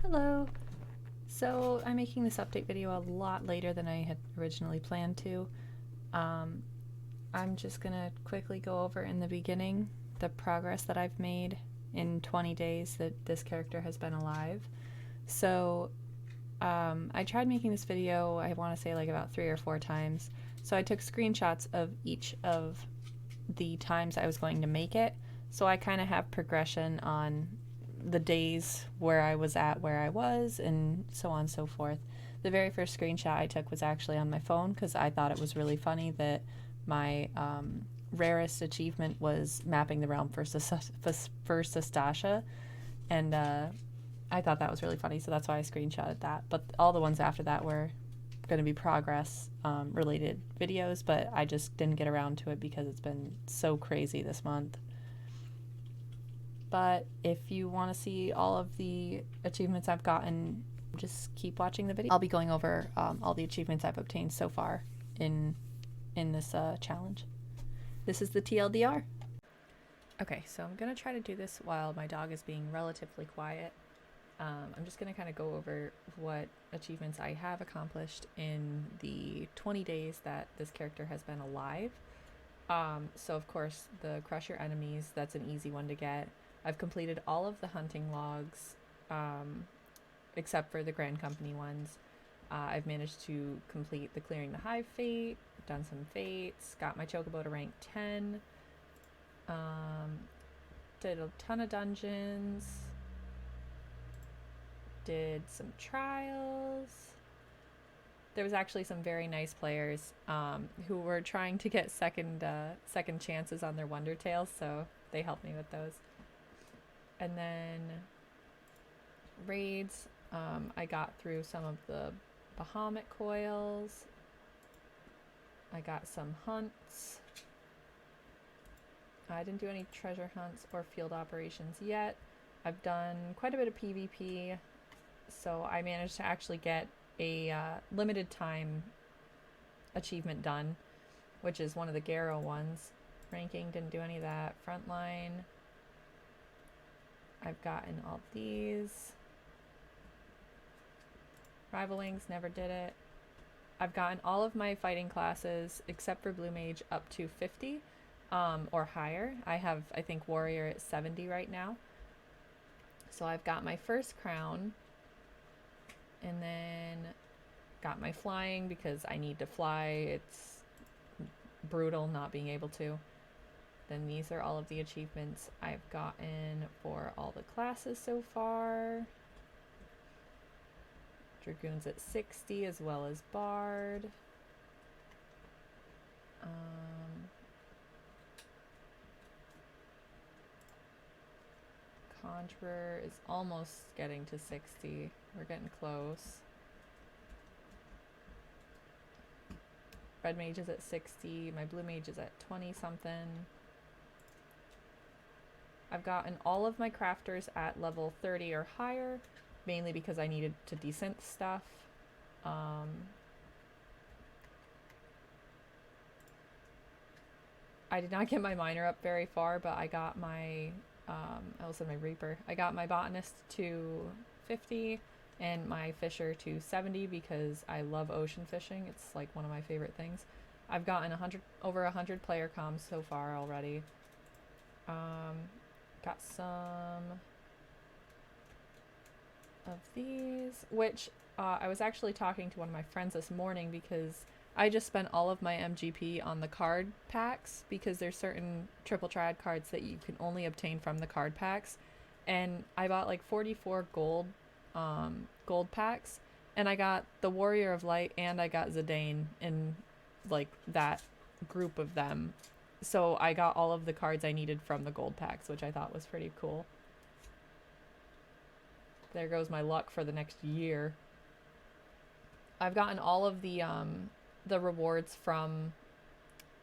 Hello! So I'm making this update video a lot later than I had originally planned to. Um, I'm just gonna quickly go over in the beginning the progress that I've made in 20 days that this character has been alive. So I tried making this video, I want to say like about 3 or 4 times. So I took screenshots of each of the times I was going to make it. So I kind of have progression on the days where I was at where I was and so on and so forth. The very first screenshot I took was actually on my phone because I thought it was really funny that my rarest achievement was mapping the realm for Sestasha, and I thought that was really funny, so that's why I screenshotted that. But all the ones after that were going to be progress related videos, but I just didn't get around to it because it's been so crazy this month. But if you want to see all of the achievements I've gotten, just keep watching the video. I'll be going over all the achievements I've obtained so far in this challenge. This is the TLDR. Okay, so I'm going to try to do this while my dog is being relatively quiet. I'm just going to kind of go over what achievements I have accomplished in the 20 days that this character has been alive. So of course, the crush your enemies, that's an easy one to get. I've completed all of the hunting logs, except for the Grand Company ones. I've managed to complete the Clearing the Hive fate, done some fates, got my Chocobo to rank 10, did a ton of dungeons, did some trials. There was actually some very nice players who were trying to get second chances on their Wonder Tales, so they helped me with those. And then raids, I got through some of the Bahamut coils. I got some hunts. I didn't do any treasure hunts or field operations yet. I've done quite a bit of PvP, so I managed to actually get a limited time achievement done, which is one of the Garrow ones. Ranking, didn't do any of that. Frontline, I've gotten all these. Rival Wings, never did it. I've gotten all of my fighting classes except for Blue Mage up to 50 or higher. I have, I think, Warrior at 70 right now. So I've got my first crown, and then got my flying because I need to fly. It's brutal not being able to. Then these are all of the achievements I've gotten for all the classes so far. Dragoon's at 60 as well as Bard. Conjurer is almost getting to 60. We're getting close. Red Mage is at 60. My Blue Mage is at 20 something. I've gotten all of my crafters at level 30 or higher, mainly because I needed to desynth stuff. I did not get my miner up very far, but I got my, I also my Reaper. I got my botanist to 50 and my fisher to 70 because I love ocean fishing. It's like one of my favorite things. I've gotten over 100 player comms so far already. Got some of these, which I was actually talking to one of my friends this morning because I just spent all of my MGP on the card packs because there's certain triple triad cards that you can only obtain from the card packs, and I bought like 44 gold packs, and I got the Warrior of Light and I got Zidane in like that group of them. So I got all of the cards I needed from the gold packs, which I thought was pretty cool. There goes my luck for the next year. I've gotten all of the rewards from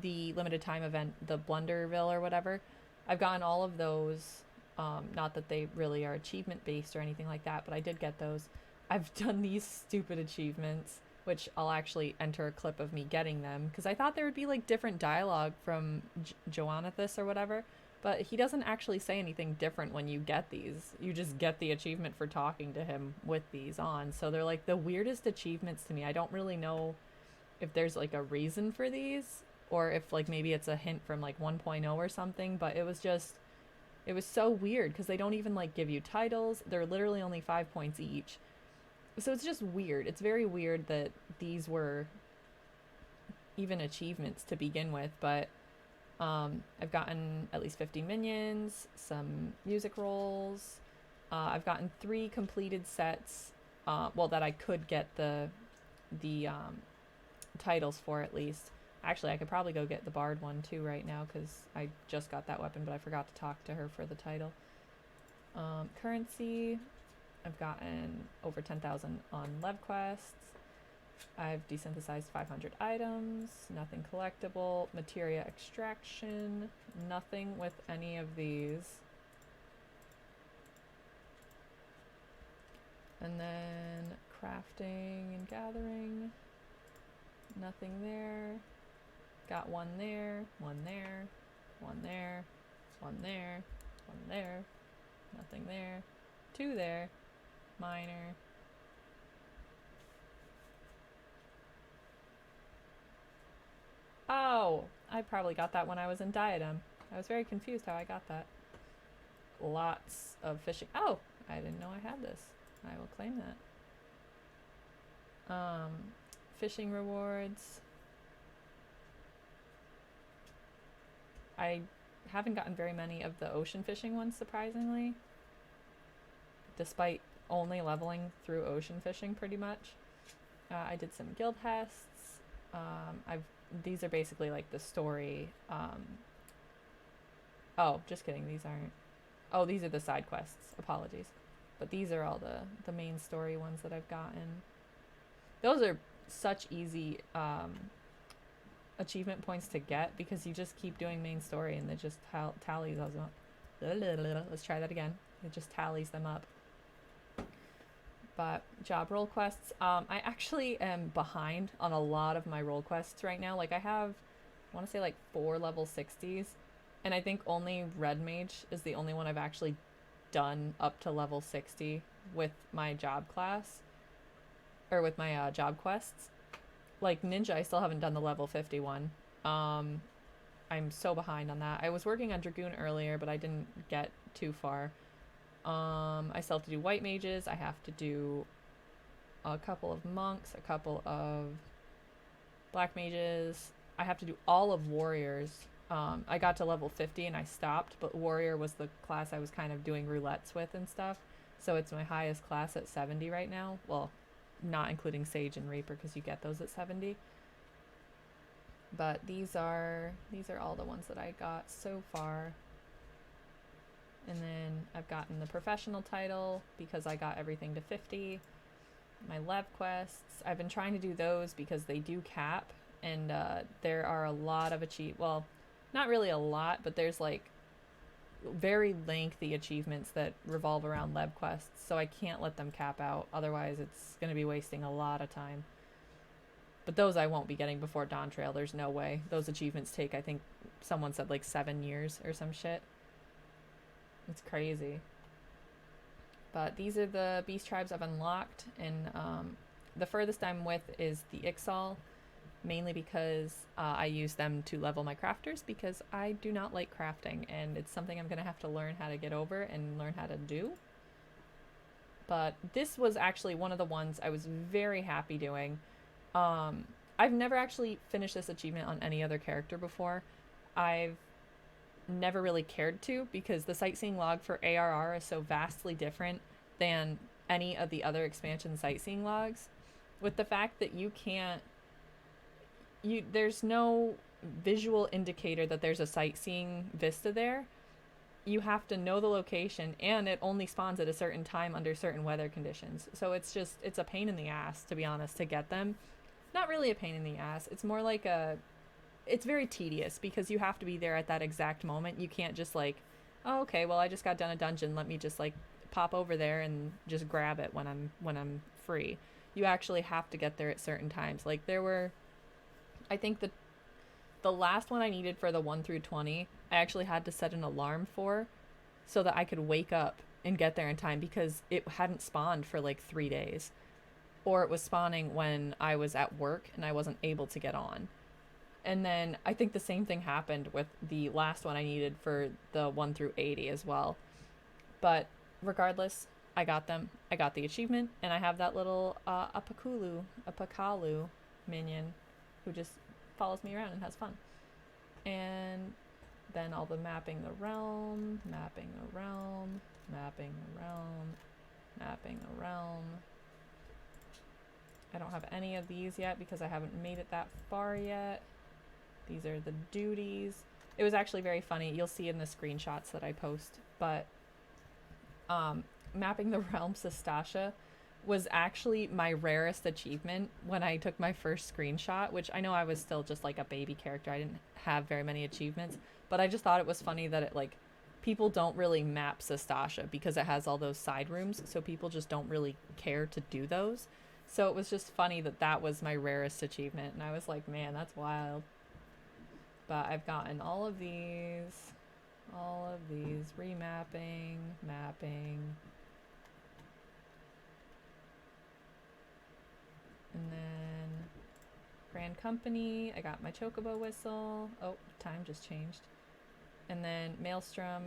the limited time event, the Blunderville or whatever. I've gotten all of those. Not that they really are achievement based or anything like that, but I did get those. I've done these stupid achievements, which I'll actually enter a clip of me getting them, because I thought there would be like different dialogue from Joannathus or whatever, But he doesn't actually say anything different when you get these. You just get the achievement for talking to him with these on. So they're like the weirdest achievements to me. I don't really know if there's like a reason for these or if like maybe it's a hint from like 1.0 or something, but it was so weird because they don't even like give you titles. They're literally only 5 points each. So it's just weird. It's very weird that these were even achievements to begin with, but I've gotten at least 50 minions, some music rolls. I've gotten 3 completed sets, that I could get the titles for at least. Actually, I could probably go get the Bard one too right now because I just got that weapon, but I forgot to talk to her for the title. Currency, I've gotten over 10,000 on Lev quests. I've desynthesized 500 items, nothing collectible. Materia extraction, nothing with any of these. And then crafting and gathering, nothing there. Got one there, one there, one there, one there, one there, nothing there, 2 there, minor. Oh, I probably got that when I was in Diadem. I was very confused how I got that. Lots of fishing. Oh, I didn't know I had this. I will claim that. Fishing rewards. I haven't gotten very many of the ocean fishing ones, surprisingly. Despite only leveling through ocean fishing pretty much. I did some guild hests. These are basically like the story. Oh, just kidding. These aren't. Oh, these are the side quests. Apologies. But these are all the main story ones that I've gotten. Those are such easy achievement points to get because you just keep doing main story and it just tallies those up. Let's try that again. It just tallies them up. But job role quests, I actually am behind on a lot of my role quests right now. Like I have, I want to say like 4 level 60s, and I think only Red Mage is the only one I've actually done up to level 60 with my job class, or with my job quests. Like Ninja, I still haven't done the level 51. I'm so behind on that. I was working on Dragoon earlier, but I didn't get too far. I still have to do white mages. I have to do a couple of monks, a couple of black mages. I have to do all of warriors. I got to level 50 and I stopped, but warrior was the class I was kind of doing roulettes with and stuff. So it's my highest class at 70 right now. Well, not including Sage and Reaper because you get those at 70. But these are all the ones that I got so far. And then I've gotten the professional title because I got everything to 50. My Lev quests, I've been trying to do those because they do cap, and there are a lot of well, not really a lot, but there's like very lengthy achievements that revolve around Lev quests, so I can't let them cap out, otherwise it's going to be wasting a lot of time. But those I won't be getting before Dawn Trail, there's no way. Those achievements take, I think someone said like 7 years or some shit. It's crazy. But these are the beast tribes I've unlocked, and the furthest I'm with is the Ixal, mainly because I use them to level my crafters because I do not like crafting, and it's something I'm going to have to learn how to get over and learn how to do. But this was actually one of the ones I was very happy doing. I've never actually finished this achievement on any other character before. I've never really cared to because the sightseeing log for ARR is so vastly different than any of the other expansion sightseeing logs, with the fact that there's no visual indicator that there's a sightseeing vista there. You have to know the location, and it only spawns at a certain time under certain weather conditions. So it's a pain in the ass, to be honest, to get them. Not really a pain in the ass. It's more like it's very tedious because you have to be there at that exact moment. You can't just like, oh, okay, well, I just got done a dungeon. Let me just like pop over there and just grab it when I'm free. You actually have to get there at certain times. Like there were, I think the last one I needed for the 1 through 20 I actually had to set an alarm for so that I could wake up and get there in time because it hadn't spawned for like 3 days. Or it was spawning when I was at work and I wasn't able to get on. And then I think the same thing happened with the last one I needed for the 1 through 80 as well. But regardless, I got them. I got the achievement, and I have that little Apakalu minion who just follows me around and has fun. And then all the mapping the realm, mapping the realm, mapping the realm, mapping the realm. I don't have any of these yet because I haven't made it that far yet. These are the duties. It was actually very funny. You'll see in the screenshots that I post, but mapping the realm Sestasha was actually my rarest achievement when I took my first screenshot, which I know I was still just like a baby character. I didn't have very many achievements, but I just thought it was funny that it like people don't really map Sestasha because it has all those side rooms, so people just don't really care to do those. So it was just funny that that was my rarest achievement, and I was like, man, that's wild. But I've gotten all of these, remapping, mapping, and then Grand Company, I got my Chocobo Whistle. Oh, time just changed. And then Maelstrom,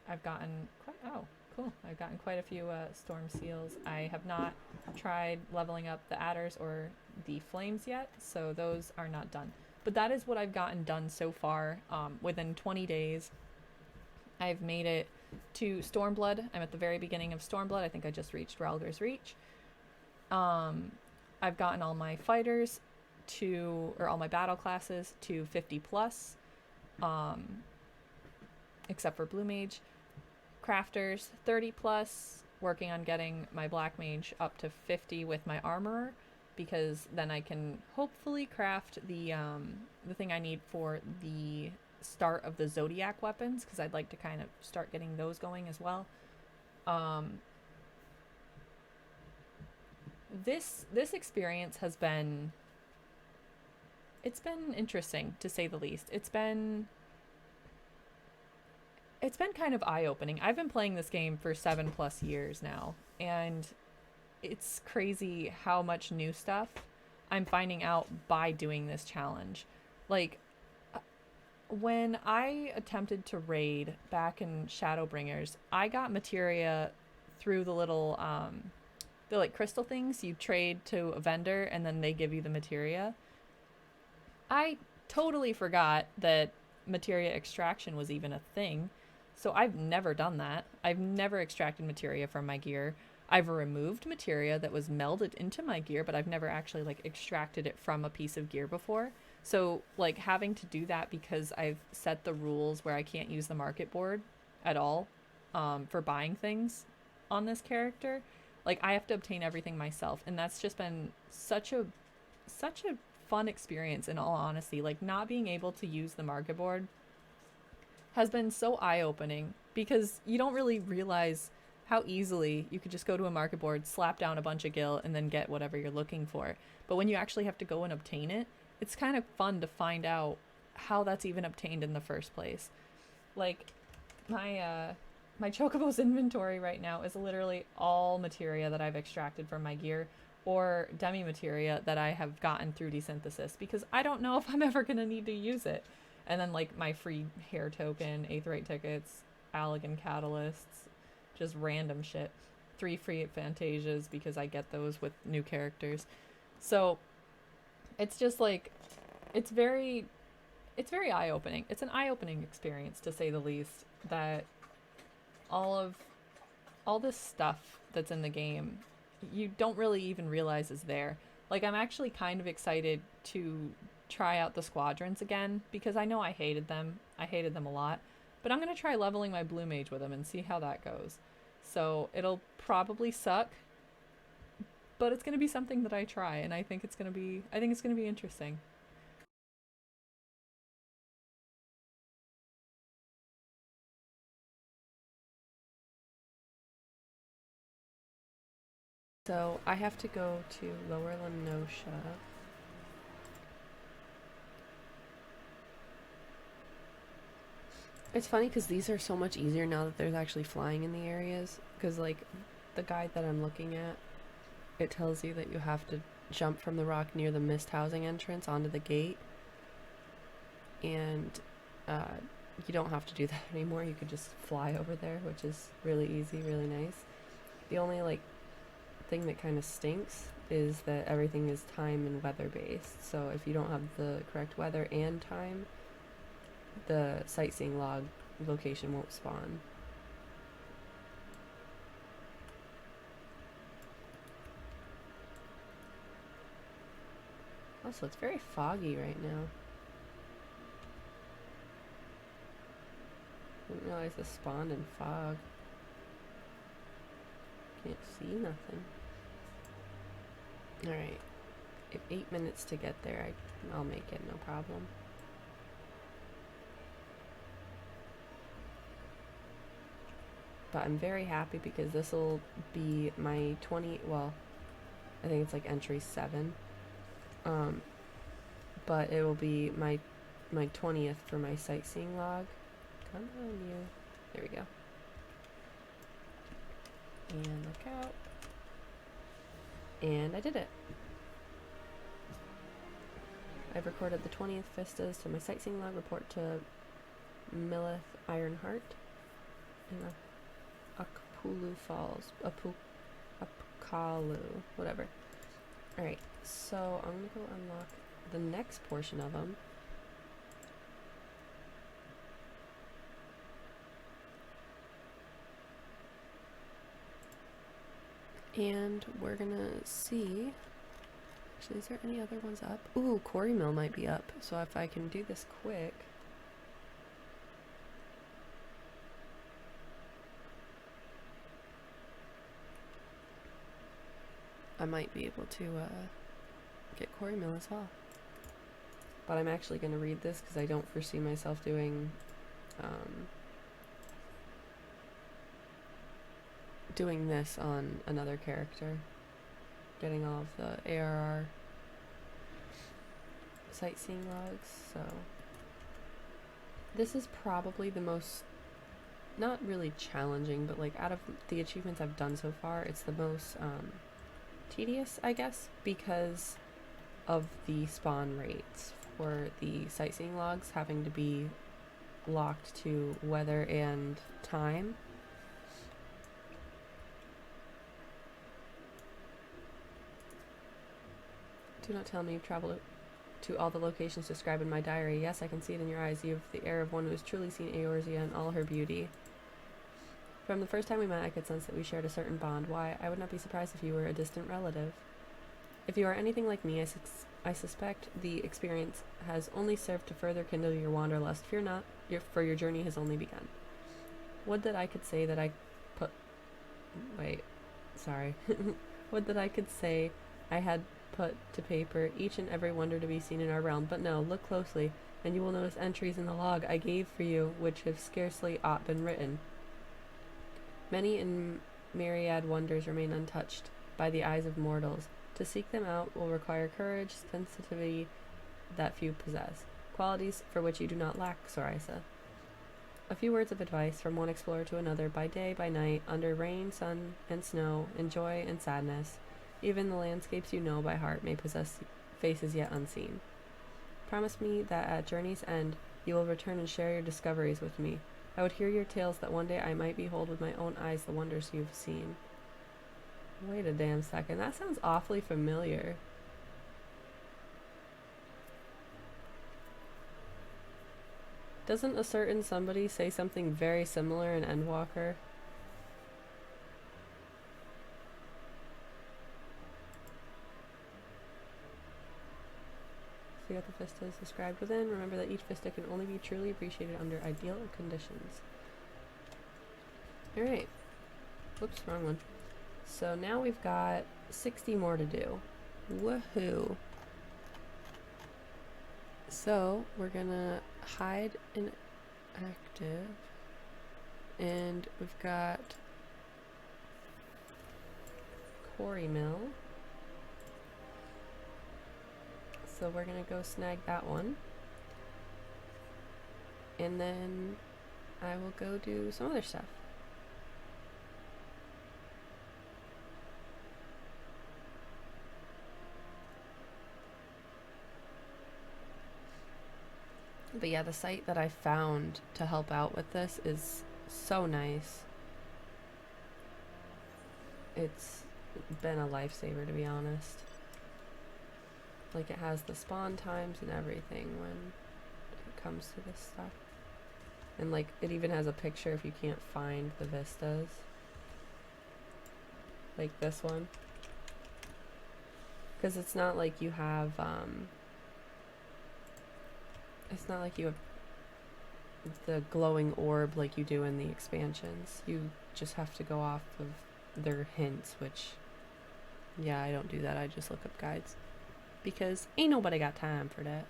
I've gotten quite, oh, cool. I've gotten quite a few Storm Seals. I have not tried leveling up the Adders or the Flames yet, so those are not done. But that is what I've gotten done so far. Within 20 days, I've made it to Stormblood. I'm at the very beginning of Stormblood. I think I just reached Ralger's Reach. I've gotten all my fighters to, or all my battle classes to 50 plus, except for Blue Mage. Crafters 30 plus, working on getting my Black Mage up to 50 with my Armorer, because then I can hopefully craft the thing I need for the start of the Zodiac weapons, because I'd like to kind of start getting those going as well. This experience has been, it's been interesting to say the least. It's been kind of eye-opening. I've been playing this game for 7+ years now, and it's crazy how much new stuff I'm finding out by doing this challenge. Like, when I attempted to raid back in Shadowbringers, I got materia through the little, the like crystal things you trade to a vendor and then they give you the materia. I totally forgot that materia extraction was even a thing. So I've never done that. I've never extracted materia from my gear. I've removed materia that was melded into my gear, but I've never actually like extracted it from a piece of gear before. So like having to do that because I've set the rules where I can't use the market board at all for buying things on this character. Like I have to obtain everything myself, and that's just been such a fun experience in all honesty. Like not being able to use the market board has been so eye-opening because you don't really realize how easily you could just go to a market board, slap down a bunch of gil, and then get whatever you're looking for. But when you actually have to go and obtain it, it's kind of fun to find out how that's even obtained in the first place. Like, my Chocobo's inventory right now is literally all materia that I've extracted from my gear, or demi-materia that I have gotten through desynthesis, because I don't know if I'm ever going to need to use it. And then, like, my free hair token, Aetheryte tickets, Allagan catalysts, just random shit. 3 free Fantasias, because I get those with new characters. So, it's just, like, it's very eye-opening. It's an eye-opening experience, to say the least, that all this stuff that's in the game, you don't really even realize is there. Like, I'm actually kind of excited to try out the squadrons again, because I know I hated them. I hated them a lot. But I'm going to try leveling my Blue Mage with them and see how that goes. So it'll probably suck, but it's going to be something that I try, and I think it's going to be interesting. So I have to go to Lower Lenosha. It's funny because these are so much easier now that there's actually flying in the areas. Because, like, the guide that I'm looking at, it tells you that you have to jump from the rock near the mist housing entrance onto the gate. And you don't have to do that anymore. You could just fly over there, which is really easy, really nice. The only, like, thing that kind of stinks is that everything is time and weather based. So if you don't have the correct weather and time, the sightseeing log location won't spawn. Also, it's very foggy right now. Didn't realize this spawned in fog. Can't see nothing. Alright. If 8 minutes to get there, I'll make it, no problem. But I'm very happy because this will be my 20, well, I think it's like entry 7. But it will be my 20th for my sightseeing log. Come on, you. There we go. And look out. And I did it. I've recorded the 20th vistas to my sightseeing log report to Millith Ironheart in Akpulu Falls. Apkalu. Whatever. Alright, so I'm going to go unlock the next portion of them. And we're going to see... Actually, is there any other ones up? Ooh, Quarry Mill might be up. So if I can do this quick... I might be able to get Quarry Mill as well. But I'm actually going to read this because I don't foresee myself doing this on another character. Getting all of the ARR sightseeing logs, so this is probably the most, not really challenging, but like out of the achievements I've done so far, it's the most tedious, I guess, because of the spawn rates for the sightseeing logs having to be locked to weather and time. Do not tell me you've traveled to all the locations described in my diary. Yes, I can see it in your eyes. You have the air of one who has truly seen Eorzea in all her beauty. From the first time we met, I could sense that we shared a certain bond. Why, I would not be surprised if you were a distant relative. If you are anything like me, I suspect the experience has only served to further kindle your wanderlust. Fear not, for your journey has only begun. Would that I could say that I put... Wait, sorry. Would that I could say I had put to paper each and every wonder to be seen in our realm, but no, look closely, and you will notice entries in the log I gave for you which have scarcely aught been written. Many and myriad wonders remain untouched by the eyes of mortals. To seek them out will require courage, sensitivity that few possess, qualities for which you do not lack, Soraissa. A few words of advice from one explorer to another, by day, by night, under rain, sun, and snow, in joy and sadness. Even the landscapes you know by heart may possess faces yet unseen. Promise me that at journey's end you will return and share your discoveries with me. I would hear your tales that one day I might behold with my own eyes the wonders you've seen. Wait a damn second, that sounds awfully familiar. Doesn't a certain somebody say something very similar in Endwalker? See what the vista is described within. Remember that each vista can only be truly appreciated under ideal conditions. Alright. Whoops, wrong one. So now we've got 60 more to do. Woohoo! So we're gonna hide in active, and we've got Quarry Mill. So we're gonna go snag that one. And then I will go do some other stuff. But yeah, the site that I found to help out with this is so nice. It's been a lifesaver, to be honest. Like, it has the spawn times and everything when it comes to this stuff. And like, it even has a picture if you can't find the vistas. Like this one. Because it's not like you have, it's not like you have the glowing orb like you do in the expansions. You just have to go off of their hints, which, yeah, I don't do that. I just look up guides. Because ain't nobody got time for that.